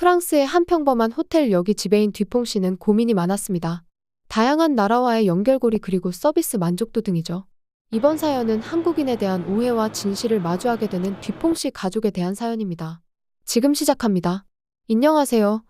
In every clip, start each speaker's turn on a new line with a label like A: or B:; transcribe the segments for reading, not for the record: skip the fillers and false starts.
A: 프랑스의 한 평범한 호텔 여기 지배인 뒤퐁 씨는 고민이 많았습니다. 다양한 나라와의 연결고리 그리고 서비스 만족도 등이죠. 이번 사연은 한국인에 대한 오해와 진실을 마주하게 되는 뒤퐁 씨 가족에 대한 사연입니다. 지금 시작합니다. 안녕하세요.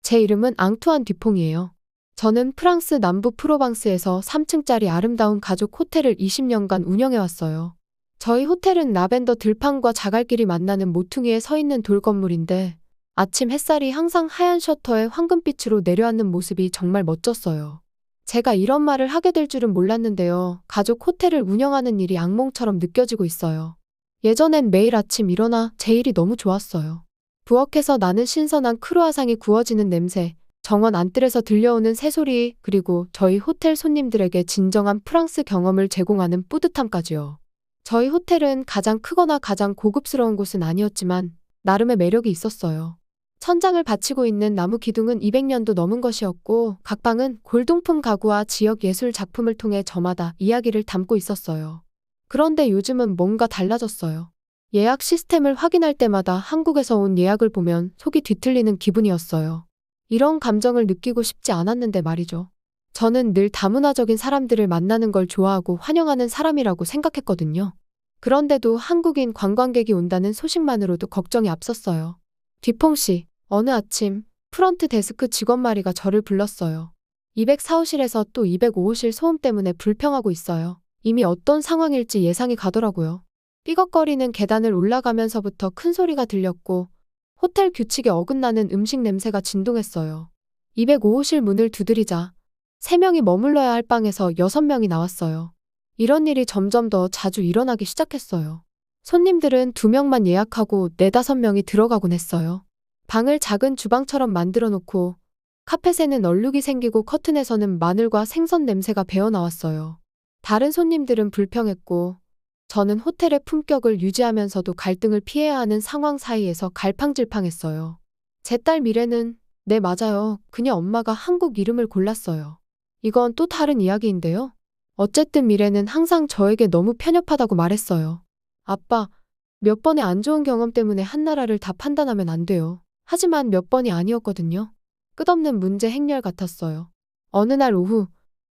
A: 제 이름은 앙투안 뒤퐁이에요. 저는 프랑스 남부 프로방스에서 3층짜리 아름다운 가족 호텔을 20년간 운영해왔어요. 저희 호텔은 라벤더 들판과 자갈길이 만나는 모퉁이에 서 있는 돌 건물인데 아침 햇살이 항상 하얀 셔터에 황금빛으로 내려앉는 모습이 정말 멋졌어요. 제가 이런 말을 하게 될 줄은 몰랐는데요. 가족 호텔을 운영하는 일이 악몽처럼 느껴지고 있어요. 예전엔 매일 아침 일어나 제 일이 너무 좋았어요. 부엌에서 나는 신선한 크루아상이 구워지는 냄새, 정원 안뜰에서 들려오는 새소리, 그리고 저희 호텔 손님들에게 진정한 프랑스 경험을 제공하는 뿌듯함까지요. 저희 호텔은 가장 크거나 가장 고급스러운 곳은 아니었지만 나름의 매력이 있었어요. 천장을 받치고 있는 나무 기둥은 200년도 넘은 것이었고 각 방은 골동품 가구와 지역 예술 작품을 통해 저마다 이야기를 담고 있었어요. 그런데 요즘은 뭔가 달라졌어요. 예약 시스템을 확인할 때마다 한국에서 온 예약을 보면 속이 뒤틀리는 기분이었어요. 이런 감정을 느끼고 싶지 않았는데 말이죠. 저는 늘 다문화적인 사람들을 만나는 걸 좋아하고 환영하는 사람이라고 생각했거든요. 그런데도 한국인 관광객이 온다는 소식만으로도 걱정이 앞섰어요. 뒤퐁 씨, 어느 아침 프런트 데스크 직원 마리가 저를 불렀어요. 204호실에서 또 205호실 소음 때문에 불평하고 있어요. 이미 어떤 상황일지 예상이 가더라고요. 삐걱거리는 계단을 올라가면서부터 큰 소리가 들렸고 호텔 규칙에 어긋나는 음식 냄새가 진동했어요. 205호실 문을 두드리자 3명이 머물러야 할 방에서 6명이 나왔어요. 이런 일이 점점 더 자주 일어나기 시작했어요. 손님들은 2명만 예약하고 4, 5명이 들어가곤 했어요. 방을 작은 주방처럼 만들어 놓고 카펫에는 얼룩이 생기고 커튼에서는 마늘과 생선 냄새가 배어나왔어요. 다른 손님들은 불평했고 저는 호텔의 품격을 유지하면서도 갈등을 피해야 하는 상황 사이에서 갈팡질팡했어요. 제 딸 미래는 네 맞아요. 그녀 엄마가 한국 이름을 골랐어요. 이건 또 다른 이야기인데요. 어쨌든 미래는 항상 저에게 너무 편협하다고 말했어요. 아빠, 몇 번의 안 좋은 경험 때문에 한 나라를 다 판단하면 안 돼요. 하지만 몇 번이 아니었거든요. 끝없는 문제 행렬 같았어요. 어느 날 오후,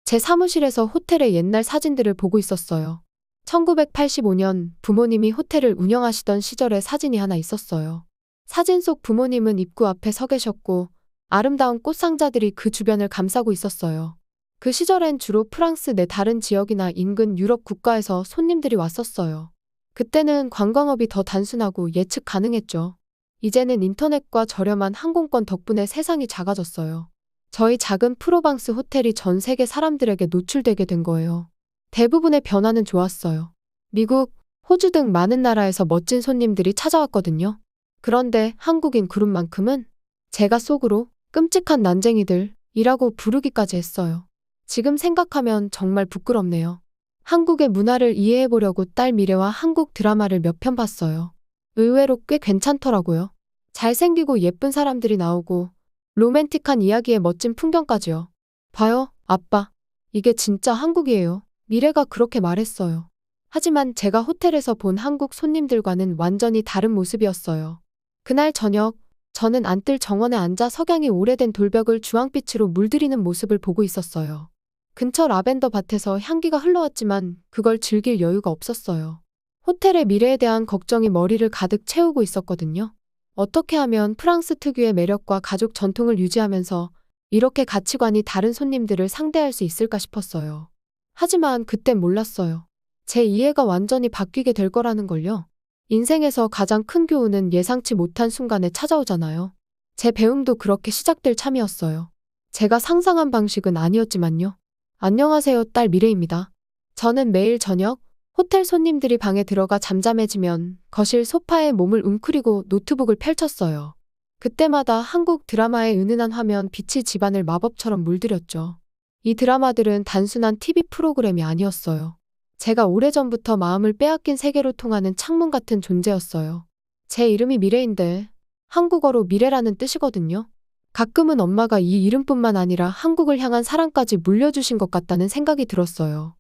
A: 제 사무실에서 호텔의 옛날 사진들을 보고 있었어요. 1985년 부모님이 호텔을 운영하시던 시절의 사진이 하나 있었어요. 사진 속 부모님은 입구 앞에 서 계셨고 아름다운 꽃상자들이 그 주변을 감싸고 있었어요. 그 시절엔 주로 프랑스 내 다른 지역이나 인근 유럽 국가에서 손님들이 왔었어요. 그때는 관광업이 더 단순하고 예측 가능했죠. 이제는 인터넷과 저렴한 항공권 덕분에 세상이 작아졌어요. 저희 작은 프로방스 호텔이 전 세계 사람들에게 노출되게 된 거예요. 대부분의 변화는 좋았어요. 미국, 호주 등 많은 나라에서 멋진 손님들이 찾아왔거든요. 그런데 한국인 그룹만큼은 제가 속으로 끔찍한 난쟁이들이라고 부르기까지 했어요. 지금 생각하면 정말 부끄럽네요. 한국의 문화를 이해해보려고 딸 미래와 한국 드라마를 몇 편 봤어요. 의외로 꽤 괜찮더라고요. 잘생기고 예쁜 사람들이 나오고 로맨틱한 이야기에 멋진 풍경까지요. 봐요, 아빠. 이게 진짜 한국이에요. 미래가 그렇게 말했어요. 하지만 제가 호텔에서 본 한국 손님들과는 완전히 다른 모습이었어요. 그날 저녁, 저는 안뜰 정원에 앉아 석양이 오래된 돌벽을 주황빛으로 물들이는 모습을 보고 있었어요. 근처 라벤더 밭에서 향기가 흘러왔지만 그걸 즐길 여유가 없었어요. 호텔의 미래에 대한 걱정이 머리를 가득 채우고 있었거든요. 어떻게 하면 프랑스 특유의 매력과 가족 전통을 유지하면서 이렇게 가치관이 다른 손님들을 상대할 수 있을까 싶었어요. 하지만 그땐 몰랐어요. 제 이해가 완전히 바뀌게 될 거라는 걸요. 인생에서 가장 큰 교훈은 예상치 못한 순간에 찾아오잖아요. 제 배움도 그렇게 시작될 참이었어요. 제가 상상한 방식은 아니었지만요. 안녕하세요, 딸 미래입니다. 저는 매일 저녁 호텔 손님들이 방에 들어가 잠잠해지면 거실 소파에 몸을 웅크리고 노트북을 펼쳤어요. 그때마다 한국 드라마의 은은한 화면 빛이 집안을 마법처럼 물들였죠. 이 드라마들은 단순한 TV 프로그램이 아니었어요. 제가 오래전부터 마음을 빼앗긴 세계로 통하는 창문 같은 존재였어요. 제 이름이 미래인데 한국어로 미래라는 뜻이거든요. 가끔은 엄마가 이 이름뿐만 아니라 한국을 향한 사랑까지 물려주신 것 같다는 생각이 들었어요.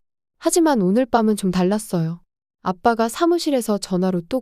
A: 하지만 오늘 밤은 좀 달랐어요. 아빠가 사무실에서 전화로 또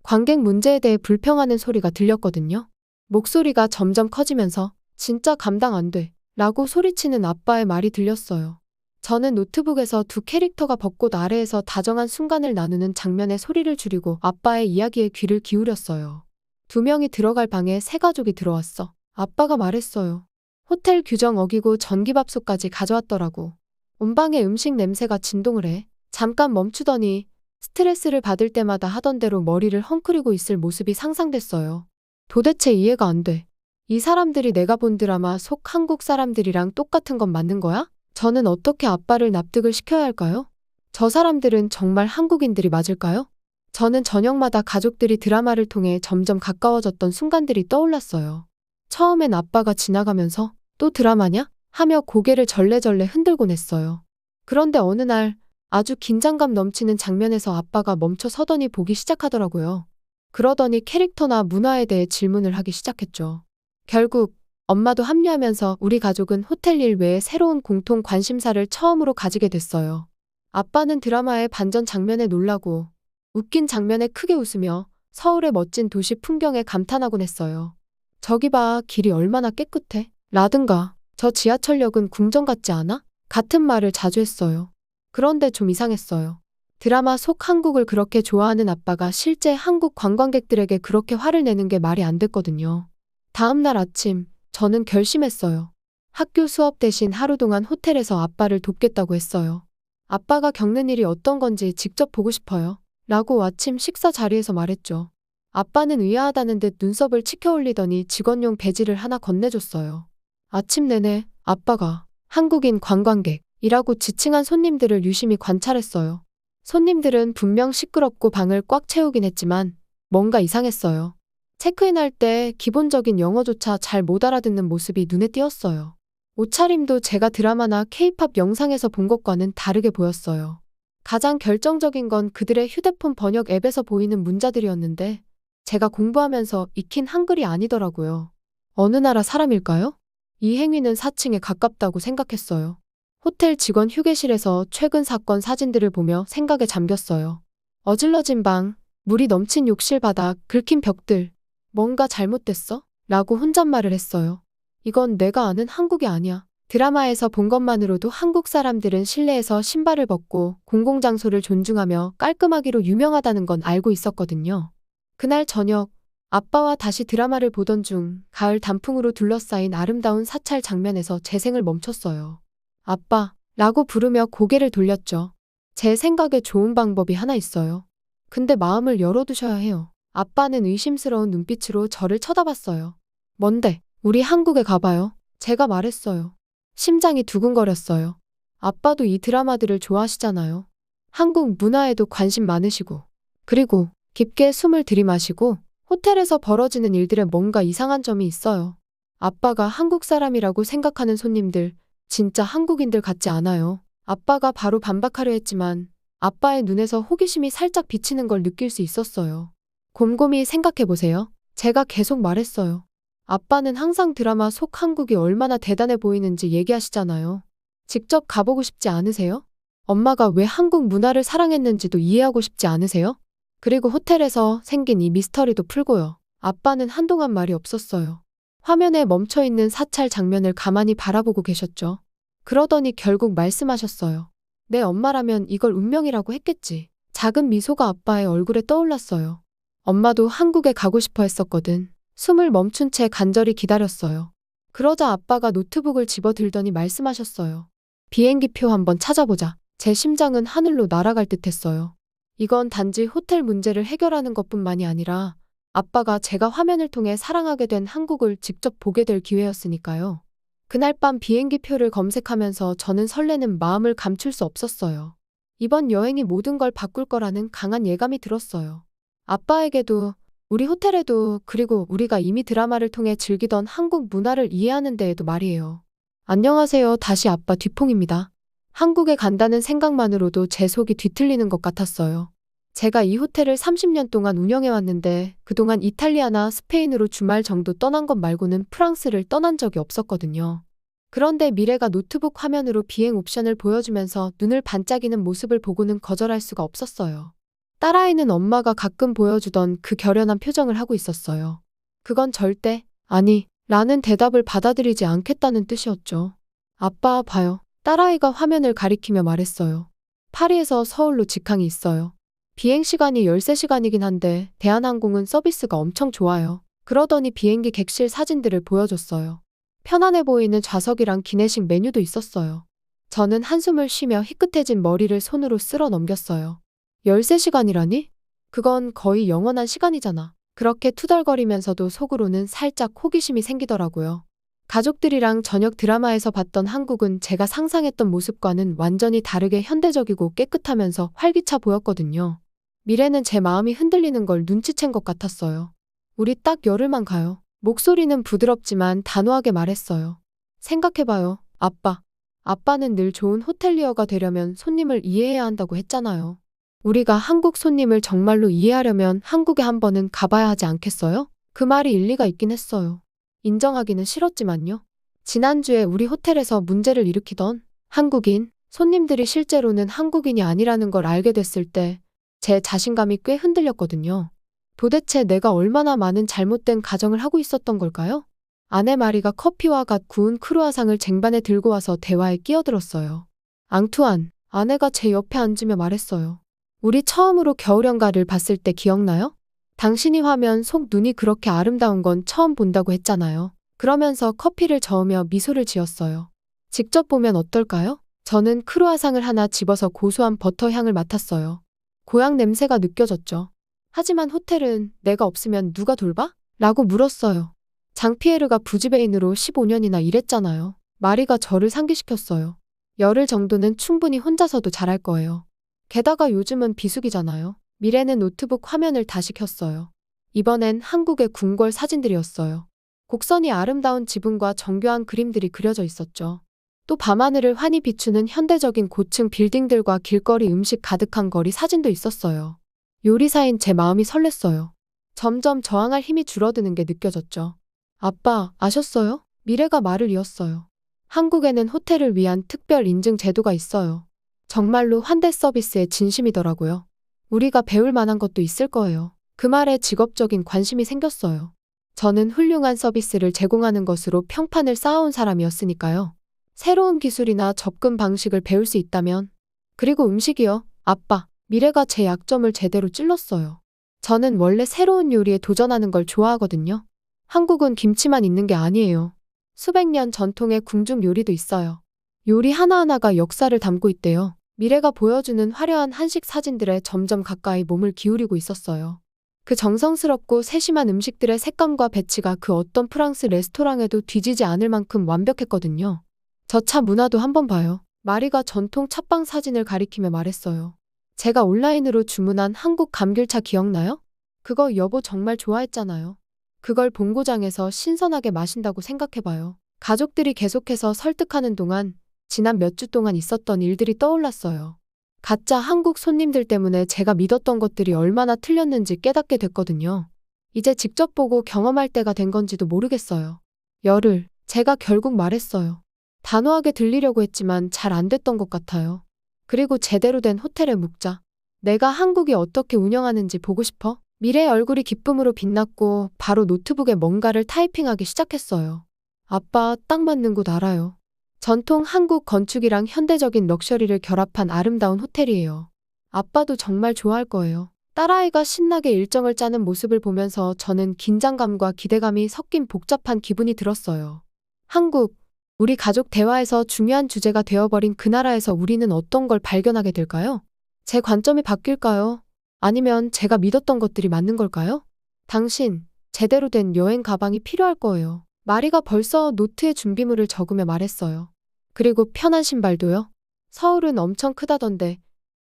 A: 관객 문제에 대해 불평하는 소리가 들렸거든요. 목소리가 점점 커지면서 진짜 감당 안 돼. 라고 소리치는 아빠의 말이 들렸어요. 저는 노트북에서 두 캐릭터가 벚꽃 아래에서 다정한 순간을 나누는 장면에 소리를 줄이고 아빠의 이야기에 귀를 기울였어요. 두 명이 들어갈 방에 세 가족이 들어왔어. 아빠가 말했어요. 호텔 규정 어기고 전기밥솥까지 가져왔더라고. 온 방에 음식 냄새가 진동을 해. 잠깐 멈추더니 스트레스를 받을 때마다 하던 대로 머리를 헝클이고 있을 모습이 상상됐어요. 도대체 이해가 안 돼. 이 사람들이 내가 본 드라마 속 한국 사람들이랑 똑같은 건 맞는 거야? 저는 어떻게 아빠를 납득을 시켜야 할까요? 저 사람들은 정말 한국인들이 맞을까요? 저는 저녁마다 가족들이 드라마를 통해 점점 가까워졌던 순간들이 떠올랐어요. 처음엔 아빠가 지나가면서 또 드라마냐? 하며 고개를 절레절레 흔들곤 했어요. 그런데 어느 날 아주 긴장감 넘치는 장면에서 아빠가 멈춰 서더니 보기 시작하더라고요. 그러더니 캐릭터나 문화에 대해 질문을 하기 시작했죠. 결국 엄마도 합류하면서 우리 가족은 호텔 일 외에 새로운 공통 관심사를 처음으로 가지게 됐어요. 아빠는 드라마의 반전 장면에 놀라고 웃긴 장면에 크게 웃으며 서울의 멋진 도시 풍경에 감탄하곤 했어요. 저기 봐, 길이 얼마나 깨끗해? 라든가 저 지하철역은 궁전 같지 않아? 같은 말을 자주 했어요. 그런데 좀 이상했어요. 드라마 속 한국을 그렇게 좋아하는 아빠가 실제 한국 관광객들에게 그렇게 화를 내는 게 말이 안 됐거든요. 다음 날 아침 저는 결심했어요. 학교 수업 대신 하루 동안 호텔에서 아빠를 돕겠다고 했어요. 아빠가 겪는 일이 어떤 건지 직접 보고 싶어요. 라고 아침 식사 자리에서 말했죠. 아빠는 의아하다는 듯 눈썹을 치켜 올리더니 직원용 배지를 하나 건네줬어요. 아침 내내 아빠가 한국인 관광객이라고 지칭한 손님들을 유심히 관찰했어요. 손님들은 분명 시끄럽고 방을 꽉 채우긴 했지만 뭔가 이상했어요. 체크인할 때 기본적인 영어조차 잘 못 알아듣는 모습이 눈에 띄었어요. 옷차림도 제가 드라마나 케이팝 영상에서 본 것과는 다르게 보였어요. 가장 결정적인 건 그들의 휴대폰 번역 앱에서 보이는 문자들이었는데 제가 공부하면서 익힌 한글이 아니더라고요. 어느 나라 사람일까요? 이 행위는 사칭에 가깝다고 생각했어요. 호텔 직원 휴게실에서 최근 사건 사진들을 보며 생각에 잠겼어요. 어질러진 방, 물이 넘친 욕실 바닥, 긁힌 벽들. 뭔가 잘못됐어? 라고 혼잣말을 했어요. 이건 내가 아는 한국이 아니야. 드라마에서 본 것만으로도 한국 사람들은 실내에서 신발을 벗고 공공장소를 존중하며 깔끔하기로 유명하다는 건 알고 있었거든요. 그날 저녁, 아빠와 다시 드라마를 보던 중 가을 단풍으로 둘러싸인 아름다운 사찰 장면에서 재생을 멈췄어요. 아빠, 라고 부르며 고개를 돌렸죠. 제 생각에 좋은 방법이 하나 있어요. 근데 마음을 열어두셔야 해요. 아빠는 의심스러운 눈빛으로 저를 쳐다봤어요. 뭔데? 우리 한국에 가봐요. 제가 말했어요. 심장이 두근거렸어요. 아빠도 이 드라마들을 좋아하시잖아요. 한국 문화에도 관심 많으시고. 그리고 깊게 숨을 들이마시고 호텔에서 벌어지는 일들에 뭔가 이상한 점이 있어요. 아빠가 한국 사람이라고 생각하는 손님들, 진짜 한국인들 같지 않아요. 아빠가 바로 반박하려 했지만 아빠의 눈에서 호기심이 살짝 비치는 걸 느낄 수 있었어요. 곰곰이 생각해보세요. 제가 계속 말했어요. 아빠는 항상 드라마 속 한국이 얼마나 대단해 보이는지 얘기하시잖아요. 직접 가보고 싶지 않으세요? 엄마가 왜 한국 문화를 사랑했는지도 이해하고 싶지 않으세요? 그리고 호텔에서 생긴 이 미스터리도 풀고요. 아빠는 한동안 말이 없었어요. 화면에 멈춰있는 사찰 장면을 가만히 바라보고 계셨죠. 그러더니 결국 말씀하셨어요. 내 엄마라면 이걸 운명이라고 했겠지. 작은 미소가 아빠의 얼굴에 떠올랐어요. 엄마도 한국에 가고 싶어 했었거든. 숨을 멈춘 채 간절히 기다렸어요. 그러자 아빠가 노트북을 집어들더니 말씀하셨어요. 비행기표 한번 찾아보자. 제 심장은 하늘로 날아갈 듯 했어요. 이건 단지 호텔 문제를 해결하는 것뿐만이 아니라 아빠가 제가 화면을 통해 사랑하게 된 한국을 직접 보게 될 기회였으니까요. 그날 밤 비행기표를 검색하면서 저는 설레는 마음을 감출 수 없었어요. 이번 여행이 모든 걸 바꿀 거라는 강한 예감이 들었어요. 아빠에게도, 우리 호텔에도, 그리고 우리가 이미 드라마를 통해 즐기던 한국 문화를 이해하는 데에도 말이에요. 안녕하세요. 다시 아빠 뒤퐁입니다. 한국에 간다는 생각만으로도 제 속이 뒤틀리는 것 같았어요. 제가 이 호텔을 30년 동안 운영해왔는데 그동안 이탈리아나 스페인으로 주말 정도 떠난 것 말고는 프랑스를 떠난 적이 없었거든요. 그런데 미래가 노트북 화면으로 비행 옵션을 보여주면서 눈을 반짝이는 모습을 보고는 거절할 수가 없었어요. 딸아이는 엄마가 가끔 보여주던 그 결연한 표정을 하고 있었어요. 그건 절대 아니, 라는 대답을 받아들이지 않겠다는 뜻이었죠. 아빠, 봐요. 딸아이가 화면을 가리키며 말했어요. 파리에서 서울로 직항이 있어요. 비행시간이 13시간이긴 한데 대한항공은 서비스가 엄청 좋아요. 그러더니 비행기 객실 사진들을 보여줬어요. 편안해 보이는 좌석이랑 기내식 메뉴도 있었어요. 저는 한숨을 쉬며 희끗해진 머리를 손으로 쓸어 넘겼어요. 13시간이라니? 그건 거의 영원한 시간이잖아. 그렇게 투덜거리면서도 속으로는 살짝 호기심이 생기더라고요. 가족들이랑 저녁 드라마에서 봤던 한국은 제가 상상했던 모습과는 완전히 다르게 현대적이고 깨끗하면서 활기차 보였거든요. 미래는 제 마음이 흔들리는 걸 눈치챈 것 같았어요. 우리 딱 열흘만 가요. 목소리는 부드럽지만 단호하게 말했어요. 생각해봐요, 아빠. 아빠는 늘 좋은 호텔리어가 되려면 손님을 이해해야 한다고 했잖아요. 우리가 한국 손님을 정말로 이해하려면 한국에 한 번은 가봐야 하지 않겠어요? 그 말이 일리가 있긴 했어요. 인정하기는 싫었지만요. 지난주에 우리 호텔에서 문제를 일으키던 한국인 손님들이 실제로는 한국인이 아니라는 걸 알게 됐을 때 제 자신감이 꽤 흔들렸거든요. 도대체 내가 얼마나 많은 잘못된 가정을 하고 있었던 걸까요? 아내 마리가 커피와 갓 구운 크루아상을 쟁반에 들고 와서 대화에 끼어들었어요. 앙투안, 아내가 제 옆에 앉으며 말했어요. 우리 처음으로 겨울연가를 봤을 때 기억나요? 당신이 화면 속 눈이 그렇게 아름다운 건 처음 본다고 했잖아요. 그러면서 커피를 저으며 미소를 지었어요. 직접 보면 어떨까요? 저는 크루아상을 하나 집어서 고소한 버터 향을 맡았어요. 고향 냄새가 느껴졌죠. 하지만 호텔은 내가 없으면 누가 돌봐? 라고 물었어요. 장피에르가 부지배인으로 15년이나 일했잖아요. 마리가 저를 상기시켰어요. 열흘 정도는 충분히 혼자서도 잘할 거예요. 게다가 요즘은 비수기잖아요. 미래는 노트북 화면을 다시 켰어요. 이번엔 한국의 궁궐 사진들이었어요. 곡선이 아름다운 지붕과 정교한 그림들이 그려져 있었죠. 또 밤하늘을 환히 비추는 현대적인 고층 빌딩들과 길거리 음식 가득한 거리 사진도 있었어요. 요리사인 제 마음이 설렜어요. 점점 저항할 힘이 줄어드는 게 느껴졌죠. 아빠, 아셨어요? 미래가 말을 이었어요. 한국에는 호텔을 위한 특별 인증 제도가 있어요. 정말로 환대 서비스의 진심이더라고요. 우리가 배울 만한 것도 있을 거예요. 그 말에 직업적인 관심이 생겼어요. 저는 훌륭한 서비스를 제공하는 것으로 평판을 쌓아온 사람이었으니까요. 새로운 기술이나 접근 방식을 배울 수 있다면. 그리고 음식이요. 아빠, 미래가 제 약점을 제대로 찔렀어요. 저는 원래 새로운 요리에 도전하는 걸 좋아하거든요. 한국은 김치만 있는 게 아니에요. 수백 년 전통의 궁중 요리도 있어요. 요리 하나하나가 역사를 담고 있대요. 미래가 보여주는 화려한 한식 사진들에 점점 가까이 몸을 기울이고 있었어요. 그 정성스럽고 세심한 음식들의 색감과 배치가 그 어떤 프랑스 레스토랑에도 뒤지지 않을 만큼 완벽했거든요. 저 차 문화도 한번 봐요. 마리가 전통 찻방 사진을 가리키며 말했어요. 제가 온라인으로 주문한 한국 감귤차 기억나요? 그거 여보 정말 좋아했잖아요. 그걸 본고장에서 신선하게 마신다고 생각해봐요. 가족들이 계속해서 설득하는 동안 지난 몇 주 동안 있었던 일들이 떠올랐어요. 가짜 한국 손님들 때문에 제가 믿었던 것들이 얼마나 틀렸는지 깨닫게 됐거든요. 이제 직접 보고 경험할 때가 된 건지도 모르겠어요. 열흘, 제가 결국 말했어요. 단호하게 들리려고 했지만 잘 안 됐던 것 같아요. 그리고 제대로 된 호텔에 묵자. 내가 한국이 어떻게 운영하는지 보고 싶어? 미래의 얼굴이 기쁨으로 빛났고 바로 노트북에 뭔가를 타이핑하기 시작했어요. 아빠, 딱 맞는 곳 알아요. 전통 한국 건축이랑 현대적인 럭셔리를 결합한 아름다운 호텔이에요. 아빠도 정말 좋아할 거예요. 딸아이가 신나게 일정을 짜는 모습을 보면서 저는 긴장감과 기대감이 섞인 복잡한 기분이 들었어요. 한국, 우리 가족 대화에서 중요한 주제가 되어버린 그 나라에서 우리는 어떤 걸 발견하게 될까요? 제 관점이 바뀔까요? 아니면 제가 믿었던 것들이 맞는 걸까요? 당신, 제대로 된 여행 가방이 필요할 거예요. 마리가 벌써 노트에 준비물을 적으며 말했어요. 그리고 편한 신발도요? 서울은 엄청 크다던데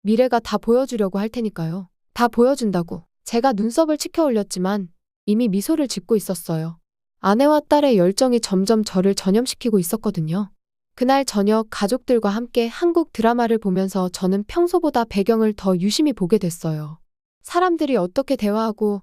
A: 미래가 다 보여주려고 할 테니까요. 다 보여준다고. 제가 눈썹을 치켜 올렸지만 이미 미소를 짓고 있었어요. 아내와 딸의 열정이 점점 저를 전염시키고 있었거든요. 그날 저녁 가족들과 함께 한국 드라마를 보면서 저는 평소보다 배경을 더 유심히 보게 됐어요. 사람들이 어떻게 대화하고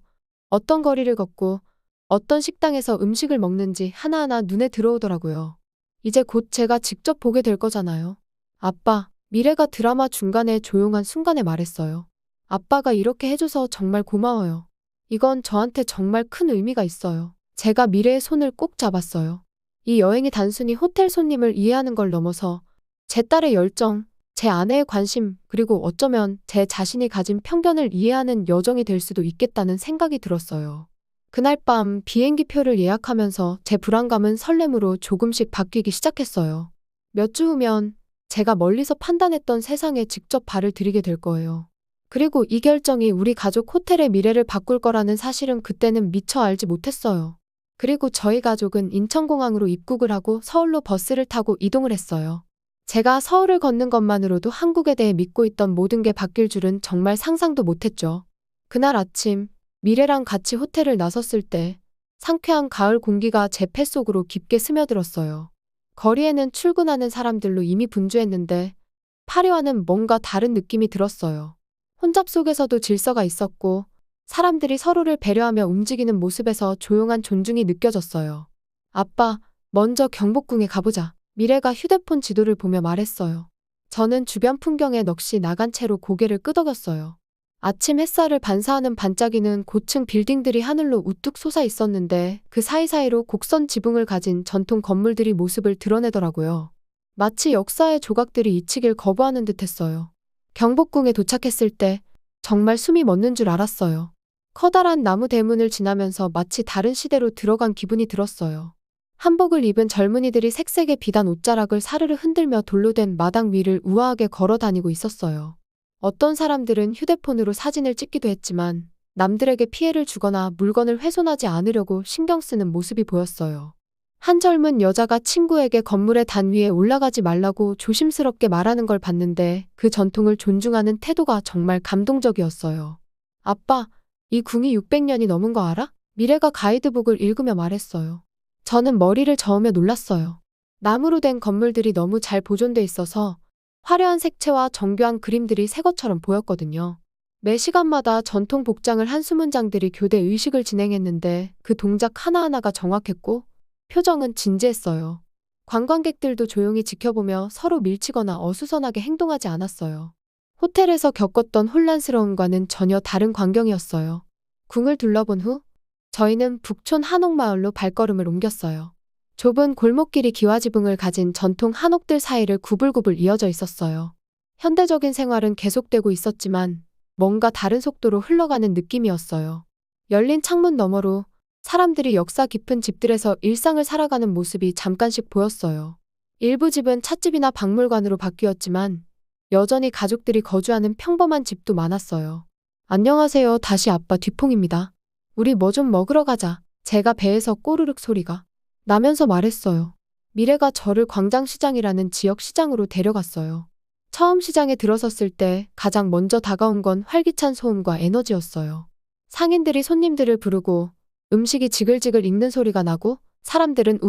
A: 어떤 거리를 걷고 어떤 식당에서 음식을 먹는지 하나하나 눈에 들어오더라고요. 이제 곧 제가 직접 보게 될 거잖아요. 아빠, 미래가 드라마 중간에 조용한 순간에 말했어요. 아빠가 이렇게 해줘서 정말 고마워요. 이건 저한테 정말 큰 의미가 있어요. 제가 미래의 손을 꼭 잡았어요. 이 여행이 단순히 호텔 손님을 이해하는 걸 넘어서 제 딸의 열정, 제 아내의 관심, 그리고 어쩌면 제 자신이 가진 편견을 이해하는 여정이 될 수도 있겠다는 생각이 들었어요. 그날 밤 비행기표를 예약하면서 제 불안감은 설렘으로 조금씩 바뀌기 시작했어요. 몇 주 후면 제가 멀리서 판단했던 세상에 직접 발을 들이게 될 거예요. 그리고 이 결정이 우리 가족 호텔의 미래를 바꿀 거라는 사실은 그때는 미처 알지 못했어요. 그리고 저희 가족은 인천공항으로 입국을 하고 서울로 버스를 타고 이동을 했어요. 제가 서울을 걷는 것만으로도 한국에 대해 믿고 있던 모든 게 바뀔 줄은 정말 상상도 못했죠. 그날 아침 미래랑 같이 호텔을 나섰을 때 상쾌한 가을 공기가 제 폐 속으로 깊게 스며들었어요. 거리에는 출근하는 사람들로 이미 분주했는데 파리와는 뭔가 다른 느낌이 들었어요. 혼잡 속에서도 질서가 있었고 사람들이 서로를 배려하며 움직이는 모습에서 조용한 존중이 느껴졌어요. 아빠, 먼저 경복궁에 가보자. 미래가 휴대폰 지도를 보며 말했어요. 저는 주변 풍경에 넋이 나간 채로 고개를 끄덕였어요. 아침 햇살을 반사하는 반짝이는 고층 빌딩들이 하늘로 우뚝 솟아 있었는데 그 사이사이로 곡선 지붕을 가진 전통 건물들이 모습을 드러내더라고요. 마치 역사의 조각들이 잊히길 거부하는 듯했어요. 경복궁에 도착했을 때 정말 숨이 멎는 줄 알았어요. 커다란 나무 대문을 지나면서 마치 다른 시대로 들어간 기분이 들었어요. 한복을 입은 젊은이들이 색색의 비단 옷자락을 사르르 흔들며 돌로 된 마당 위를 우아하게 걸어 다니고 있었어요. 어떤 사람들은 휴대폰으로 사진을 찍기도 했지만 남들에게 피해를 주거나 물건을 훼손하지 않으려고 신경 쓰는 모습이 보였어요. 한 젊은 여자가 친구에게 건물의 단 위에 올라가지 말라고 조심스럽게 말하는 걸 봤는데 그 전통을 존중하는 태도가 정말 감동적이었어요. 아빠, 이 궁이 600년이 넘은 거 알아? 미래가 가이드북을 읽으며 말했어요. 저는 머리를 저으며 놀랐어요. 나무로 된 건물들이 너무 잘 보존돼 있어서 화려한 색채와 정교한 그림들이 새 것처럼 보였거든요. 매 시간마다 전통 복장을 한 수문장들이 교대 의식을 진행했는데 그 동작 하나하나가 정확했고 표정은 진지했어요. 관광객들도 조용히 지켜보며 서로 밀치거나 어수선하게 행동하지 않았어요. 호텔에서 겪었던 혼란스러움과는 전혀 다른 광경이었어요. 궁을 둘러본 후 저희는 북촌 한옥마을로 발걸음을 옮겼어요. 좁은 골목길이 기와지붕을 가진 전통 한옥들 사이를 구불구불 이어져 있었어요. 현대적인 생활은 계속되고 있었지만 뭔가 다른 속도로 흘러가는 느낌이었어요. 열린 창문 너머로 사람들이 역사 깊은 집들에서 일상을 살아가는 모습이 잠깐씩 보였어요. 일부 집은 찻집이나 박물관으로 바뀌었지만 여전히 가족들이 거주하는 평범한 집도 많았어요. 안녕하세요. 다시 아빠 뒤퐁입니다. 우리 뭐 좀 먹으러 가자. 제가 배에서 꼬르륵 소리가 나면서 말했어요. 미래가 저를 광장시장이라는 지역 시장으로 데려갔어요. 처음 시장에 들어섰을 때 가장 먼저 다가온 건 활기찬 소음과 에너지였어요. 상인들이 손님들을 부르고 음식이 지글지글 익는 소리가 나고 사람들은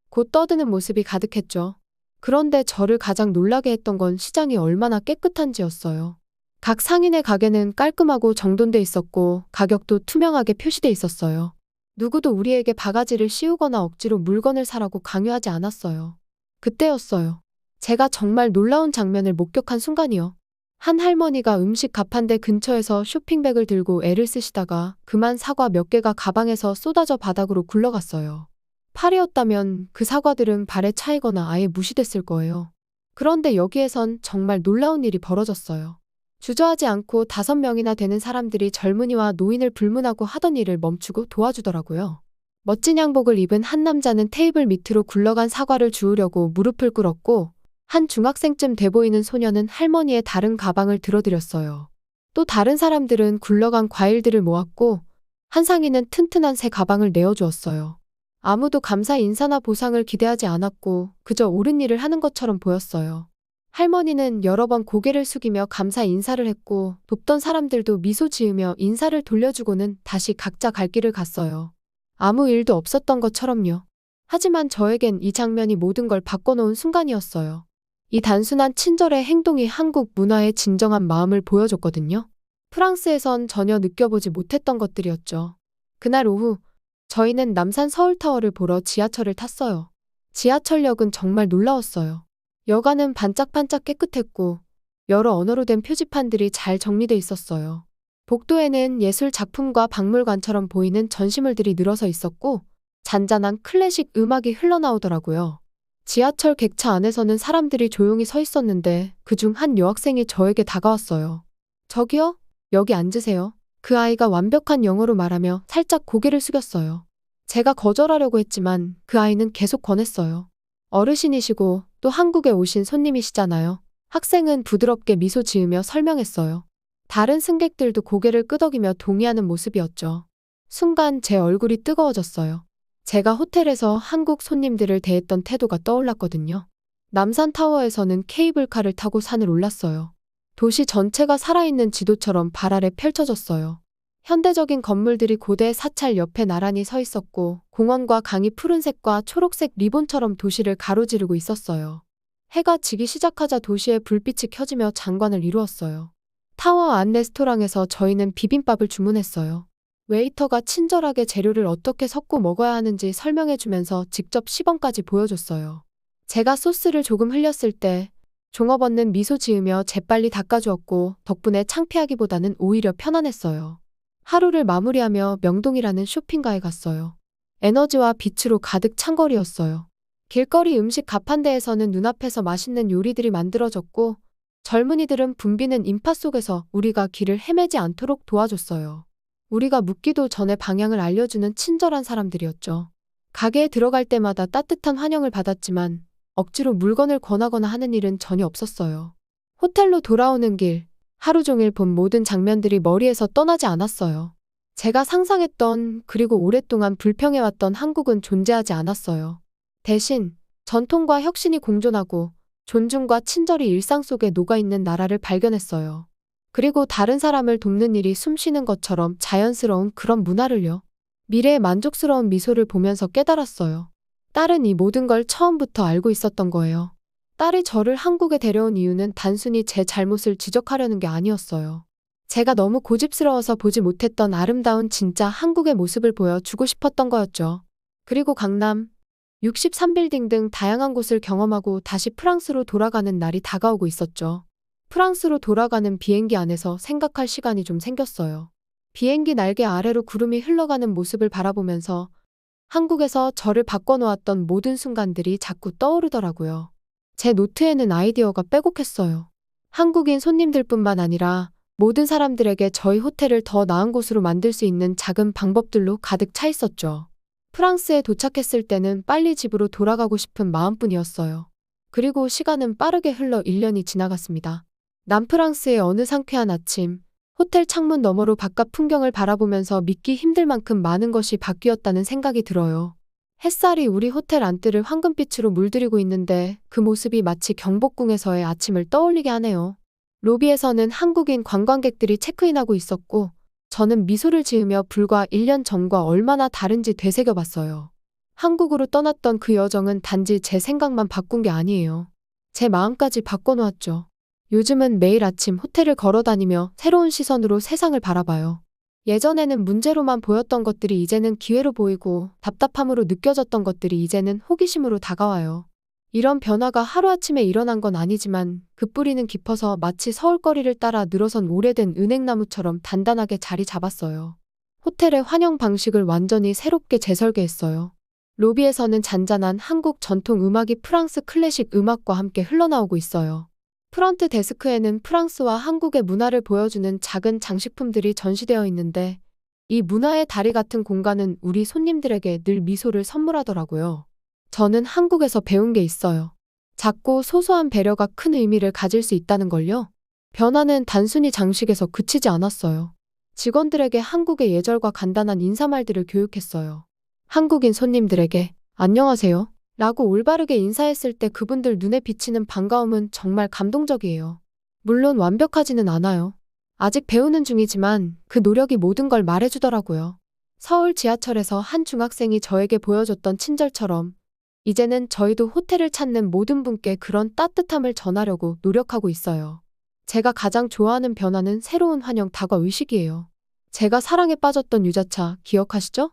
A: 곧 떠드는 모습이 가득했죠. 그런데 저를 가장 놀라게 했던 건 시장이 얼마나 깨끗한지였어요. 각 상인의 가게는 깔끔하고 정돈돼 있었고 가격도 투명하게 표시돼 있었어요. 누구도 우리에게 바가지를 씌우거나 억지로 물건을 사라고 강요하지 않았어요. 그때였어요. 제가 정말 놀라운 장면을 목격한 순간이요. 한 할머니가 음식 가판대 근처에서 쇼핑백을 들고 애를 쓰시다가 그만 사과 몇 개가 가방에서 쏟아져 바닥으로 굴러갔어요. 팔이었다면 그 사과들은 발에 차이거나 아예 무시됐을 거예요. 그런데 여기에선 정말 놀라운 일이 벌어졌어요. 주저하지 않고 5명이나 되는 사람들이 젊은이와 노인을 불문하고 하던 일을 멈추고 도와주더라고요. 멋진 양복을 입은 한 남자는 테이블 밑으로 굴러간 사과를 주우려고 무릎을 꿇었고 한 중학생쯤 돼 보이는 소녀는 할머니의 다른 가방을 들어드렸어요. 또 다른 사람들은 굴러간 과일들을 모았고 한 상인은 튼튼한 새 가방을 내어주었어요. 아무도 감사 인사나 보상을 기대하지 않았고 그저 옳은 일을 하는 것처럼 보였어요. 할머니는 여러 번 고개를 숙이며 감사 인사를 했고 돕던 사람들도 미소 지으며 인사를 돌려주고는 다시 각자 갈 길을 갔어요. 아무 일도 없었던 것처럼요. 하지만 저에겐 이 장면이 모든 걸 바꿔놓은 순간이었어요. 이 단순한 친절의 행동이 한국 문화의 진정한 마음을 보여줬거든요. 프랑스에선 전혀 느껴보지 못했던 것들이었죠. 그날 오후 저희는 남산 서울타워를 보러 지하철을 탔어요. 지하철역은 정말 놀라웠어요. 여간은 반짝반짝 깨끗했고 여러 언어로 된 표지판들이 잘 정리돼 있었어요. 복도에는 예술 작품과 박물관처럼 보이는 전시물들이 늘어서 있었고 잔잔한 클래식 음악이 흘러나오더라고요. 지하철 객차 안에서는 사람들이 조용히 서 있었는데 그중 한 여학생이 저에게 다가왔어요. 저기요? 여기 앉으세요. 그 아이가 완벽한 영어로 말하며 살짝 고개를 숙였어요. 제가 거절하려고 했지만 그 아이는 계속 권했어요. 어르신이시고 또 한국에 오신 손님이시잖아요. 학생은 부드럽게 미소 지으며 설명했어요. 다른 승객들도 고개를 끄덕이며 동의하는 모습이었죠. 순간 제 얼굴이 뜨거워졌어요. 제가 호텔에서 한국 손님들을 대했던 태도가 떠올랐거든요. 남산타워에서는 케이블카를 타고 산을 올랐어요. 도시 전체가 살아있는 지도처럼 발 아래 펼쳐졌어요. 현대적인 건물들이 고대 사찰 옆에 나란히 서 있었고 공원과 강이 푸른색과 초록색 리본처럼 도시를 가로지르고 있었어요. 해가 지기 시작하자 도시의 불빛이 켜지며 장관을 이루었어요. 타워 안 레스토랑에서 저희는 비빔밥을 주문했어요. 웨이터가 친절하게 재료를 어떻게 섞고 먹어야 하는지 설명해주면서 직접 시범까지 보여줬어요. 제가 소스를 조금 흘렸을 때 종업원은 미소 지으며 재빨리 닦아주었고 덕분에 창피하기보다는 오히려 편안했어요. 하루를 마무리하며 명동이라는 쇼핑가에 갔어요. 에너지와 빛으로 가득 찬 거리였어요. 길거리 음식 가판대에서는 눈앞에서 맛있는 요리들이 만들어졌고 젊은이들은 붐비는 인파 속에서 우리가 길을 헤매지 않도록 도와줬어요. 우리가 묻기도 전에 방향을 알려주는 친절한 사람들이었죠. 가게에 들어갈 때마다 따뜻한 환영을 받았지만 억지로 물건을 권하거나 하는 일은 전혀 없었어요. 호텔로 돌아오는 길, 하루 종일 본 모든 장면들이 머리에서 떠나지 않았어요. 제가 상상했던 그리고 오랫동안 불평해왔던 한국은 존재하지 않았어요. 대신 전통과 혁신이 공존하고 존중과 친절이 일상 속에 녹아있는 나라를 발견했어요. 그리고 다른 사람을 돕는 일이 숨쉬는 것처럼 자연스러운 그런 문화를요. 미래의 만족스러운 미소를 보면서 깨달았어요. 딸은 이 모든 걸 처음부터 알고 있었던 거예요. 딸이 저를 한국에 데려온 이유는 단순히 제 잘못을 지적하려는 게 아니었어요. 제가 너무 고집스러워서 보지 못했던 아름다운 진짜 한국의 모습을 보여주고 싶었던 거였죠. 그리고 강남, 63빌딩 등 다양한 곳을 경험하고 다시 프랑스로 돌아가는 날이 다가오고 있었죠. 프랑스로 돌아가는 비행기 안에서 생각할 시간이 좀 생겼어요. 비행기 날개 아래로 구름이 흘러가는 모습을 바라보면서 한국에서 저를 바꿔놓았던 모든 순간들이 자꾸 떠오르더라고요. 제 노트에는 아이디어가 빼곡했어요. 한국인 손님들뿐만 아니라 모든 사람들에게 저희 호텔을 더 나은 곳으로 만들 수 있는 작은 방법들로 가득 차 있었죠. 프랑스에 도착했을 때는 빨리 집으로 돌아가고 싶은 마음뿐이었어요. 그리고 시간은 빠르게 흘러 1년이 지나갔습니다. 남프랑스의 어느 상쾌한 아침, 호텔 창문 너머로 바깥 풍경을 바라보면서 믿기 힘들 만큼 많은 것이 바뀌었다는 생각이 들어요. 햇살이 우리 호텔 안뜰을 황금빛으로 물들이고 있는데 그 모습이 마치 경복궁에서의 아침을 떠올리게 하네요. 로비에서는 한국인 관광객들이 체크인하고 있었고 저는 미소를 지으며 불과 1년 전과 얼마나 다른지 되새겨봤어요. 한국으로 떠났던 그 여정은 단지 제 생각만 바꾼 게 아니에요. 제 마음까지 바꿔놓았죠. 요즘은 매일 아침 호텔을 걸어다니며 새로운 시선으로 세상을 바라봐요. 예전에는 문제로만 보였던 것들이 이제는 기회로 보이고 답답함으로 느껴졌던 것들이 이제는 호기심으로 다가와요. 이런 변화가 하루아침에 일어난 건 아니지만 그 뿌리는 깊어서 마치 서울거리를 따라 늘어선 오래된 은행나무처럼 단단하게 자리 잡았어요. 호텔의 환영 방식을 완전히 새롭게 재설계했어요. 로비에서는 잔잔한 한국 전통 음악이 프랑스 클래식 음악과 함께 흘러나오고 있어요. 프런트 데스크에는 프랑스와 한국의 문화를 보여주는 작은 장식품들이 전시되어 있는데 이 문화의 다리 같은 공간은 우리 손님들에게 늘 미소를 선물하더라고요. 저는 한국에서 배운 게 있어요. 작고 소소한 배려가 큰 의미를 가질 수 있다는 걸요. 변화는 단순히 장식에서 그치지 않았어요. 직원들에게 한국의 예절과 간단한 인사말들을 교육했어요. 한국인 손님들에게 안녕하세요 라고 올바르게 인사했을 때 그분들 눈에 비치는 반가움은 정말 감동적이에요. 물론 완벽하지는 않아요. 아직 배우는 중이지만 그 노력이 모든 걸 말해주더라고요. 서울 지하철에서 한 중학생이 저에게 보여줬던 친절처럼 이제는 저희도 호텔을 찾는 모든 분께 그런 따뜻함을 전하려고 노력하고 있어요. 제가 가장 좋아하는 변화는 새로운 환영 다과 의식이에요. 제가 사랑에 빠졌던 유자차 기억하시죠?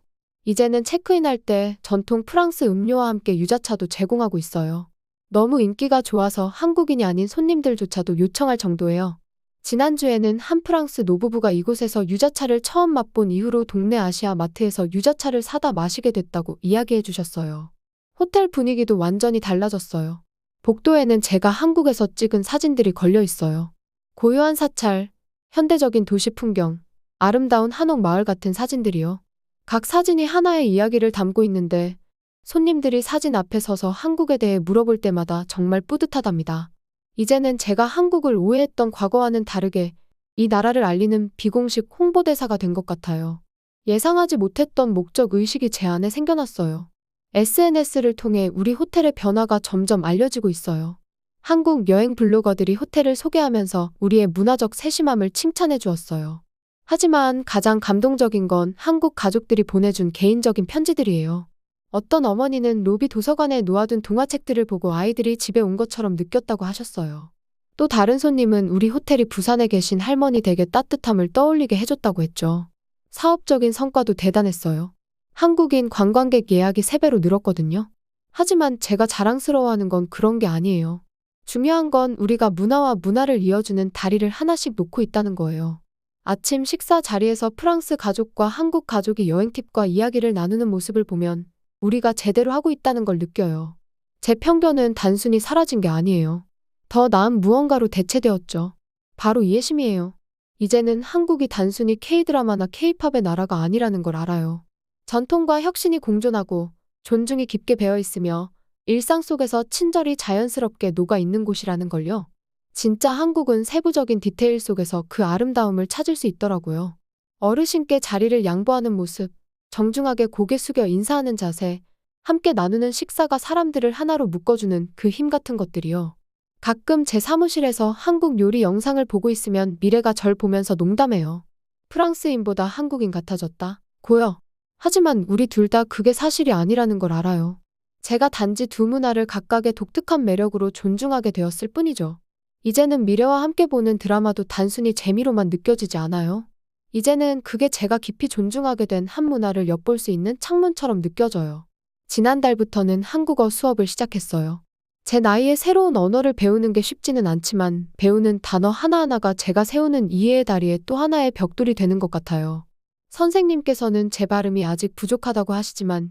A: 이제는 체크인할 때 전통 프랑스 음료와 함께 유자차도 제공하고 있어요. 너무 인기가 좋아서 한국인이 아닌 손님들조차도 요청할 정도예요. 지난주에는 한 프랑스 노부부가 이곳에서 유자차를 처음 맛본 이후로 동네 아시아 마트에서 유자차를 사다 마시게 됐다고 이야기해 주셨어요. 호텔 분위기도 완전히 달라졌어요. 복도에는 제가 한국에서 찍은 사진들이 걸려 있어요. 고요한 사찰, 현대적인 도시 풍경, 아름다운 한옥 마을 같은 사진들이요. 각 사진이 하나의 이야기를 담고 있는데 손님들이 사진 앞에 서서 한국에 대해 물어볼 때마다 정말 뿌듯하답니다. 이제는 제가 한국을 오해했던 과거와는 다르게 이 나라를 알리는 비공식 홍보대사가 된 것 같아요. 예상하지 못했던 목적 의식이 제 안에 생겨났어요. SNS를 통해 우리 호텔의 변화가 점점 알려지고 있어요. 한국 여행 블로거들이 호텔을 소개하면서 우리의 문화적 세심함을 칭찬해 주었어요. 하지만 가장 감동적인 건 한국 가족들이 보내준 개인적인 편지들이에요. 어떤 어머니는 로비 도서관에 놓아둔 동화책들을 보고 아이들이 집에 온 것처럼 느꼈다고 하셨어요. 또 다른 손님은 우리 호텔이 부산에 계신 할머니 댁의 따뜻함을 떠올리게 해줬다고 했죠. 사업적인 성과도 대단했어요. 한국인 관광객 예약이 3배로 늘었거든요. 하지만 제가 자랑스러워하는 건 그런 게 아니에요. 중요한 건 우리가 문화와 문화를 이어주는 다리를 하나씩 놓고 있다는 거예요. 아침 식사 자리에서 프랑스 가족과 한국 가족이 여행 팁과 이야기를 나누는 모습을 보면 우리가 제대로 하고 있다는 걸 느껴요. 제 편견은 단순히 사라진 게 아니에요. 더 나은 무언가로 대체되었죠. 바로 이해심이에요. 이제는 한국이 단순히 K-드라마나 K-팝의 나라가 아니라는 걸 알아요. 전통과 혁신이 공존하고 존중이 깊게 배어 있으며 일상 속에서 친절이 자연스럽게 녹아 있는 곳이라는 걸요. 진짜 한국은 세부적인 디테일 속에서 그 아름다움을 찾을 수 있더라고요. 어르신께 자리를 양보하는 모습, 정중하게 고개 숙여 인사하는 자세, 함께 나누는 식사가 사람들을 하나로 묶어주는 그 힘 같은 것들이요. 가끔 제 사무실에서 한국 요리 영상을 보고 있으면 미래가 절 보면서 농담해요. 프랑스인보다 한국인 같아졌다. 고요. 하지만 우리 둘 다 그게 사실이 아니라는 걸 알아요. 제가 단지 두 문화를 각각의 독특한 매력으로 존중하게 되었을 뿐이죠. 이제는 미래와 함께 보는 드라마도 단순히 재미로만 느껴지지 않아요. 이제는 그게 제가 깊이 존중하게 된 한 문화를 엿볼 수 있는 창문처럼 느껴져요. 지난달부터는 한국어 수업을 시작했어요. 제 나이에 새로운 언어를 배우는 게 쉽지는 않지만 배우는 단어 하나하나가 제가 세우는 이해의 다리에 또 하나의 벽돌이 되는 것 같아요. 선생님께서는 제 발음이 아직 부족하다고 하시지만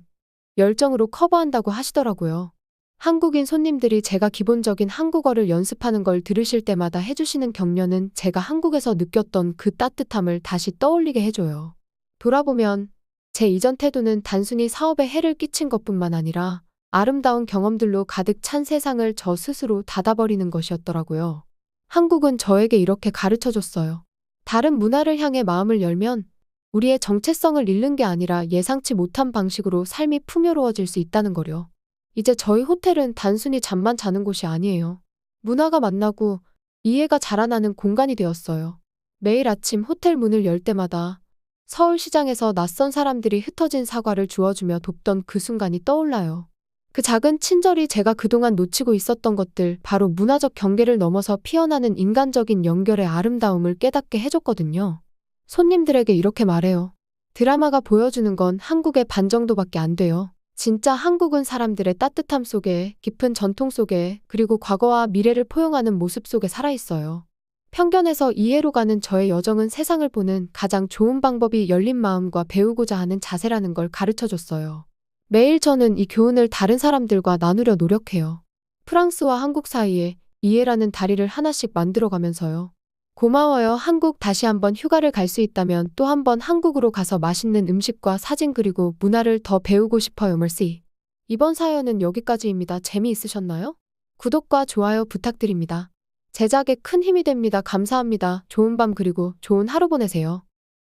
A: 열정으로 커버한다고 하시더라고요. 한국인 손님들이 제가 기본적인 한국어를 연습하는 걸 들으실 때마다 해주시는 격려는 제가 한국에서 느꼈던 그 따뜻함을 다시 떠올리게 해줘요. 돌아보면 제 이전 태도는 단순히 사업에 해를 끼친 것뿐만 아니라 아름다운 경험들로 가득 찬 세상을 저 스스로 닫아버리는 것이었더라고요. 한국은 저에게 이렇게 가르쳐줬어요. 다른 문화를 향해 마음을 열면 우리의 정체성을 잃는 게 아니라 예상치 못한 방식으로 삶이 풍요로워질 수 있다는 거요. 이제 저희 호텔은 단순히 잠만 자는 곳이 아니에요. 문화가 만나고 이해가 자라나는 공간이 되었어요. 매일 아침 호텔 문을 열 때마다 서울시장에서 낯선 사람들이 흩어진 사과를 주워주며 돕던 그 순간이 떠올라요. 그 작은 친절이 제가 그동안 놓치고 있었던 것들, 바로 문화적 경계를 넘어서 피어나는 인간적인 연결의 아름다움을 깨닫게 해줬거든요. 손님들에게 이렇게 말해요. 드라마가 보여주는 건 한국의 반 정도밖에 안 돼요. 진짜 한국은 사람들의 따뜻함 속에, 깊은 전통 속에, 그리고 과거와 미래를 포용하는 모습 속에 살아있어요. 편견에서 이해로 가는 저의 여정은 세상을 보는 가장 좋은 방법이 열린 마음과 배우고자 하는 자세라는 걸 가르쳐줬어요. 매일 저는 이 교훈을 다른 사람들과 나누려 노력해요. 프랑스와 한국 사이에 이해라는 다리를 하나씩 만들어가면서요. 고마워요. 한국. 다시 한번 휴가를 갈 수 있다면 또 한번 한국으로 가서 맛있는 음식과 사진 그리고 문화를 더 배우고 싶어요. 멀씨. 이번 사연은 여기까지입니다. 재미있으셨나요? 구독과 좋아요 부탁드립니다. 제작에 큰 힘이 됩니다. 감사합니다. 좋은 밤 그리고 좋은 하루 보내세요.